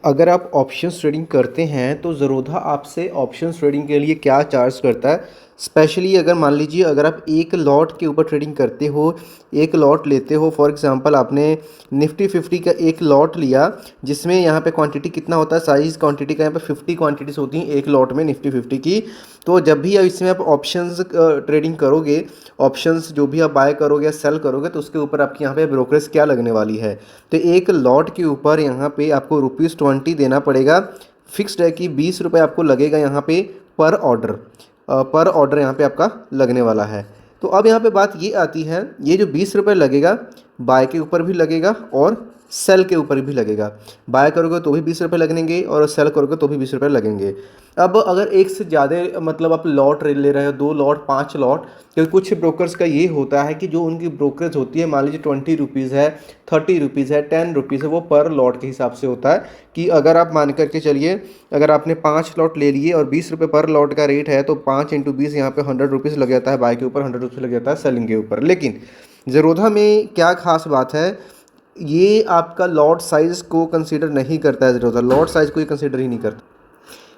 अगर आप options trading करते हैं तो ज़रोधा आपसे ऑप्शंस ट्रेडिंग के लिए क्या चार्ज करता है। स्पेशली अगर मान लीजिए अगर आप एक लॉट के ऊपर ट्रेडिंग करते हो, एक लॉट लेते हो, फॉर एग्जांपल आपने निफ्टी 50 का एक लॉट लिया जिसमें यहाँ पे क्वांटिटी कितना होता है, साइज़ क्वांटिटी का यहाँ पे 50 क्वांटिटीज़ होती हैं एक लॉट में निफ्टी 50 की। तो जब भी इसमें आप ऑप्शंस ट्रेडिंग करोगे, ऑप्शंस जो भी आप बाय करोगे या सेल करोगे तो उसके ऊपर आपकी यहाँ पे ब्रोकरेज क्या लगने वाली है। तो एक लॉट के ऊपर यहाँ पे आपको ₹20 देना पड़ेगा। फिक्स्ड है कि ₹20 आपको लगेगा यहाँ पे पर ऑर्डर यहाँ पे आपका लगने वाला है। तो अब यहाँ पे बात ये आती है, ये जो ₹20 लगेगा बाय के ऊपर भी लगेगा और सेल के ऊपर भी लगेगा। बाय करोगे तो भी ₹20 लगेंगे और सेल करोगे तो भी ₹20 लगेंगे। अब अगर एक से ज़्यादा मतलब आप लॉट ले रहे हो, 2 लॉट, 5 लॉट, क्योंकि कुछ ब्रोकर्स का ये होता है कि जो उनकी ब्रोकरेज होती है, मान लीजिए ₹20 है, ₹30 है, ₹10 है, वो पर लॉट के हिसाब से होता है कि अगर आप मान करके चलिए, अगर आपने 5 लॉट ले लिए और ₹20 पर लॉट का रेट है तो 5 × 20 यहाँ पे ₹100 लग जाता है बाय के ऊपर, ₹100 लग जाता है सेलिंग के ऊपर। लेकिन ज़रोधा में क्या खास बात है, ये आपका लॉट साइज़ को कंसीडर नहीं करता है। ज़रोधा लॉट साइज़ को ये कंसीडर ही नहीं करता।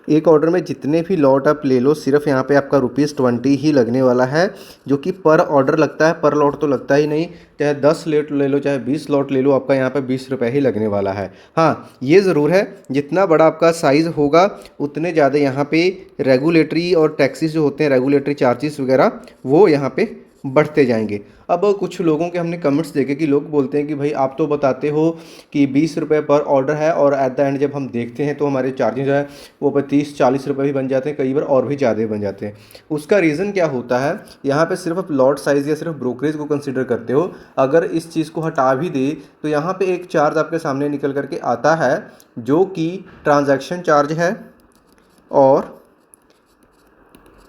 एक ऑर्डर में जितने भी लॉट आप ले लो सिर्फ यहाँ पे आपका ₹20 ही लगने वाला है, जो कि पर ऑर्डर लगता है, पर लॉट तो लगता ही नहीं। चाहे 10 लॉट ले लो, चाहे 20 लॉट ले लो, आपका यहाँ पे ₹20 ही लगने वाला है। हाँ, ये ज़रूर है, जितना बड़ा आपका साइज़ होगा उतने ज़्यादा यहाँ पे रेगुलेटरी और टैक्सेस जो होते हैं, रेगुलेटरी चार्जेस वगैरह, वो यहाँ पे बढ़ते जाएंगे। अब कुछ लोगों के हमने कमेंट्स देखे कि लोग बोलते हैं कि भाई आप तो बताते हो कि ₹20 पर ऑर्डर है और एट द एंड जब हम देखते हैं तो हमारे चार्जेस जो है वो 30-40 भी बन जाते हैं, कई बार और भी ज़्यादा बन जाते हैं। उसका रीज़न क्या होता है, यहाँ पे सिर्फ आप लॉट साइज़ या सिर्फ ब्रोकरेज को कंसिडर करते हो। अगर इस चीज़ को हटा भी दे तो यहाँ पे एक चार्ज आपके सामने निकल करके आता है जो कि ट्रांजैक्शन चार्ज है और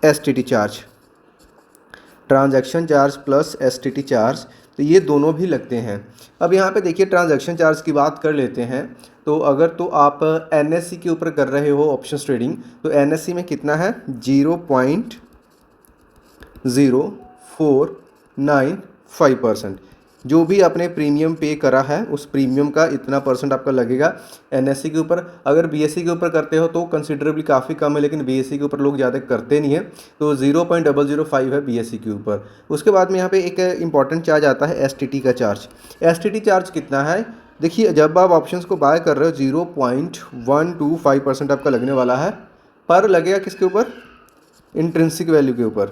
STT charge, transaction charge plus STT charge, तो ये दोनों भी लगते हैं। अब यहाँ पे देखिए ट्रांजैक्शन चार्ज की बात कर लेते हैं। तो अगर तो आप एनएससी के ऊपर कर रहे हो ऑप्शंस ट्रेडिंग, तो एनएससी में कितना है, 0.0495%। जो भी आपने प्रीमियम पे करा है उस प्रीमियम का इतना परसेंट आपका लगेगा एनएससी के ऊपर। अगर बीएससी के ऊपर करते हो तो कंसिडरेबली काफ़ी कम है, लेकिन बीएससी के ऊपर लोग ज़्यादा करते नहीं है, तो 0.005 है बीएससी के ऊपर। उसके बाद में यहाँ पे एक इंपॉर्टेंट चार्ज आता है एसटीटी का चार्ज। एसटीटी चार्ज कितना है, देखिए जब आप ऑप्शंस को बाय कर रहे हो 0.125% आपका लगने वाला है, पर लगेगा किसके ऊपर, इंट्रिंसिक वैल्यू के ऊपर।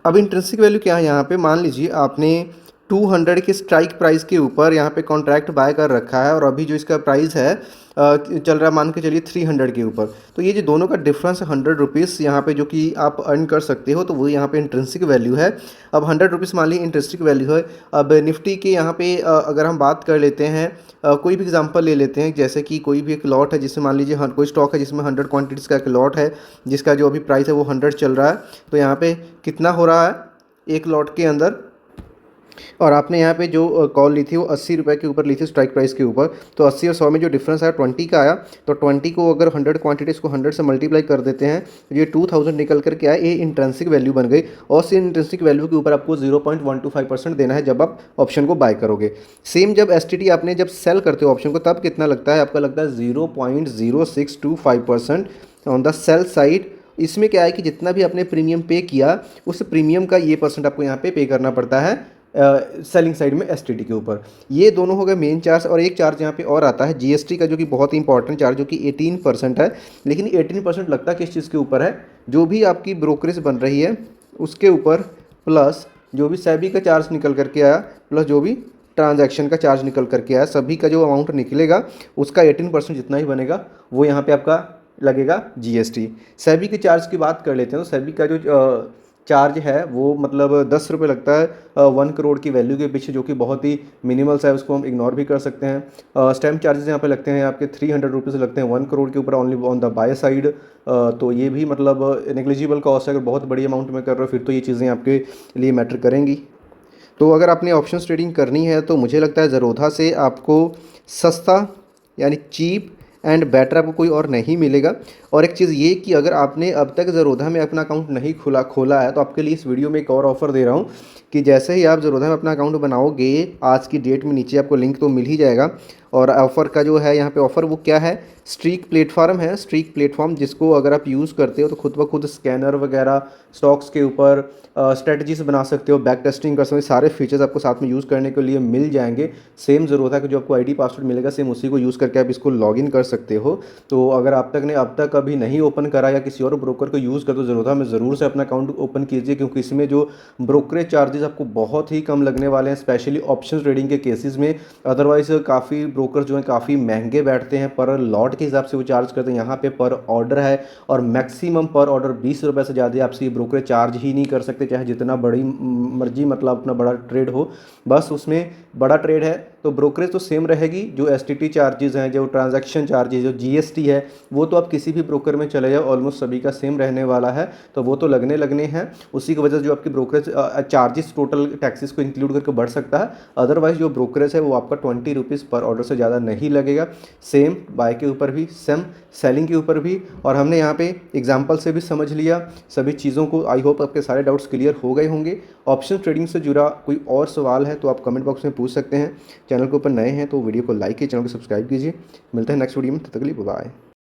अब इंट्रिंसिक वैल्यू क्या है, यहाँ पे मान लीजिए आपने 200 के स्ट्राइक प्राइस के ऊपर यहाँ पे कॉन्ट्रैक्ट बाय कर रखा है और अभी जो इसका प्राइस है चल रहा है, मान के चलिए 300 के ऊपर। तो ये जो दोनों का डिफरेंस है ₹100 यहाँ पे जो कि आप अर्न कर सकते हो, तो वो यहाँ पे इंट्रिंसिक वैल्यू है। अब ₹100 मान ली इंट्रिंसिक वैल्यू है। अब निफ्टी के यहाँ पे अगर हम बात कर लेते हैं, कोई भी एग्जांपल ले लेते हैं, जैसे कि कोई भी एक लॉट है जिसमें मान लीजिए कोई स्टॉक है जिसमें 100 क्वांटिटीज़ का एक लॉट है जिसका जो अभी प्राइस है वो 100 चल रहा है। तो यहाँ पे कितना हो रहा है एक लॉट के अंदर, और आपने यहाँ पे जो कॉल ली थी वो ₹80 के ऊपर ली थी स्ट्राइक प्राइस के ऊपर। तो 80 और 100 में जो डिफरेंस आया 20 का आया। तो 20 को अगर 100 क्वांटिटीज़ को 100 से मल्टीप्लाई कर देते हैं तो ये 2000 निकल करके आया, ये इंट्रिंसिक वैल्यू बन गई। और इस इंट्रिंसिक वैल्यू के ऊपर आपको 0.125% देना है जब आप ऑप्शन को बाय करोगे। सेम जब एसटीटी आपने जब सेल करते हो ऑप्शन को तब कितना लगता है, आपका लगता है 0.0625% ऑन द सेल साइड। इसमें क्या है कि जितना भी आपने प्रीमियम पे किया उस प्रीमियम का ये परसेंट आपको यहाँ पे करना पड़ता है सेलिंग साइड में एसटीटी के ऊपर। ये दोनों हो गए मेन चार्ज। और एक चार्ज यहाँ पे और आता है जीएसटी का, जो कि बहुत ही इंपॉर्टेंट चार्ज, जो कि 18% है। लेकिन 18% लगता किस चीज़ के ऊपर है, जो भी आपकी ब्रोकरेज बन रही है उसके ऊपर, प्लस जो भी सेबी का चार्ज निकल करके आया, प्लस जो भी ट्रांजैक्शन का चार्ज निकल करके आया, सभी का जो अमाउंट निकलेगा उसका 18% जितना ही बनेगा वो यहाँ पे आपका लगेगा जीएसटी। सेबी के चार्ज की बात कर लेते हैं। तो सेबी का जो चार्ज है वो मतलब ₹10 लगता है 1 करोड़ की वैल्यू के पीछे, जो कि बहुत ही मिनिमल्स है, उसको हम इग्नोर भी कर सकते हैं। स्टैम्प चार्जेस यहाँ पे लगते हैं आपके ₹300 लगते हैं 1 करोड़ के ऊपर, only on the by side. तो ये भी मतलब नेग्लिजिबल कॉस्ट है। अगर बहुत बड़ी अमाउंट में कर रहे हो फिर तो ये चीज़ें आपके लिए मैटर करेंगी। तो अगर आपने ऑप्शंस ट्रेडिंग करनी है तो मुझे लगता है ज़रोधा से आपको सस्ता यानी चीप एंड बेटर आपको कोई और नहीं मिलेगा। और एक चीज़ ये कि अगर आपने अब तक ज़रोधा में अपना अकाउंट नहीं खोला है तो आपके लिए इस वीडियो में एक और ऑफ़र दे रहा हूँ कि जैसे ही आप ज़ेरोधा में अपना अकाउंट बनाओगे आज की डेट में नीचे आपको लिंक तो मिल ही जाएगा। और ऑफ़र का जो है यहाँ पे ऑफ़र वो क्या है, स्ट्रीक प्लेटफॉर्म है। स्ट्रीक प्लेटफॉर्म जिसको अगर आप यूज़ करते हो तो खुद ब खुद स्कैनर वगैरह स्टॉक्स के ऊपर स्ट्रेटजीज बना सकते हो, बैक टेस्टिंग कर सकते हो, सारे फीचर्स आपको साथ में यूज़ करने के लिए मिल जाएंगे। सेम ज़रूरत है कि जो आपको आईडी पासवर्ड मिलेगा सेम उसी को यूज़ करके आप इसको लॉगिन कर सकते हो। तो अगर आप तक ने अब तक अभी नहीं ओपन करा या किसी और ब्रोकर को यूज़ कर तो ज़रूरत में ज़रूर से अपना अकाउंट ओपन कीजिए, क्योंकि इसमें जो ब्रोकरेज चार्जेस आपको बहुत ही कम लगने वाले हैं, स्पेशली ऑप्शन ट्रेडिंग के केसेस में। अदरवाइज काफ़ी ब्रोकर जो हैं काफ़ी महंगे बैठते हैं, पर लॉट के हिसाब से वो चार्ज करते हैं। यहाँ पे पर ऑर्डर है और मैक्सिमम पर ऑर्डर 20 रुपये से ज़्यादा आपसे ये ब्रोकरेज चार्ज ही नहीं कर सकते, चाहे जितना बड़ी मर्जी मतलब अपना बड़ा ट्रेड हो। बस उसमें बड़ा ट्रेड है तो ब्रोकरेज तो सेम रहेगी, जो एसटीटी चार्जेस हैं, जो ट्रांजैक्शन चार्जेस, जो जीएसटी है, वो तो आप किसी भी ब्रोकर में चले जाओ ऑलमोस्ट सभी का सेम रहने वाला है, तो वो तो लगने हैं। उसी की वजह से जो आपकी ब्रोकरेज चार्जेस टोटल टैक्सेस को इंक्लूड करके बढ़ सकता है। अदरवाइज जो ब्रोकरेज है वो आपका 20 रुपीज़ पर ऑर्डर से ज़्यादा नहीं लगेगा। सेम बाय के ऊपर भी, सेम सेलिंग के ऊपर भी। और हमने यहाँ पे एग्जांपल से भी समझ लिया सभी चीज़ों को। आई होप आपके सारे डाउट्स क्लियर हो गए होंगे। ऑप्शन ट्रेडिंग से जुड़ा कोई और सवाल है तो आप कमेंट बॉक्स में पूछ सकते हैं। चैनल के ऊपर नए हैं तो वीडियो को लाइक कीजिए, चैनल को सब्सक्राइब कीजिए। मिलते हैं नेक्स्ट वीडियो में, तब तक के लिए बाय।